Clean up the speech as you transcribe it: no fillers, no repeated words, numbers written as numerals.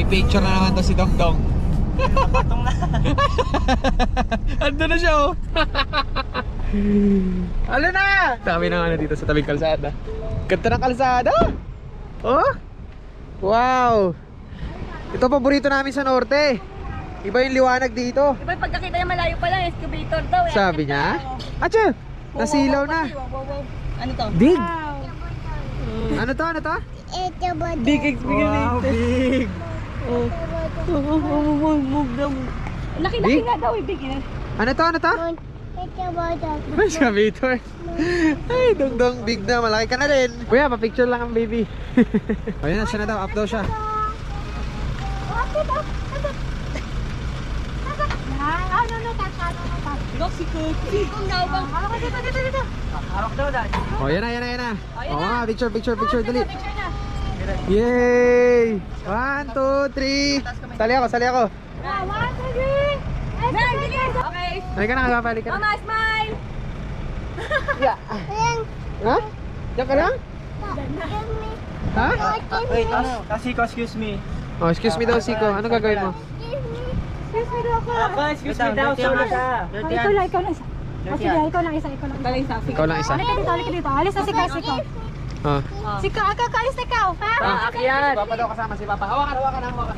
Pipicture na naman to si Dongdong. Patong na. Ando na siya oh. Ano na? Dami na ano dito sa tabing kalsada. Ganda ng kalsada. Oh. Wow. Ito paborito namin sa norte. Iba yung liwanag dito. Diba pagkakita niya malayo pa lang, excavator daw. Sabi niya? Atcha! Nasilaw na. Ano to? Big! Ano to? Ano to? Big excavator. Wow, big! Move daw. Laki-laki Big? nga daw, big yan. Ano to? Ano to? Excavator. Ay, Dongdong, big na. Malaki ka na rin. Kuya, pa-picture lang ang baby. Ayun na, siya na daw. Up daw siya. Si Cookie. Kung daw bang. Dito. Hawak daw dahil. Oh, yan na, yan na, yan na. Ayun Oh, na. picture, dali. Picture na. Yay! 1, 2, 3. Sali ako, sali ako. 1, 2, 3. Okay. Ay ka na, kapalik ka na. Mama, smile. Ha? Diyan ka lang? Ha? Wait, excuse me. Oh, excuse me daw, Siko. Ano gagawin mo? Excuse me daw, solo ka. Ikaw lang isa. O sige, ikaw lang isa. Galing sa Ikaw lang isa. Halika dito. Alis na si Siko. Oh. Siko, kaalis na ikaw, ha? Akyat! Si Papa daw kasama, si Papa. Hawakan, hawakan.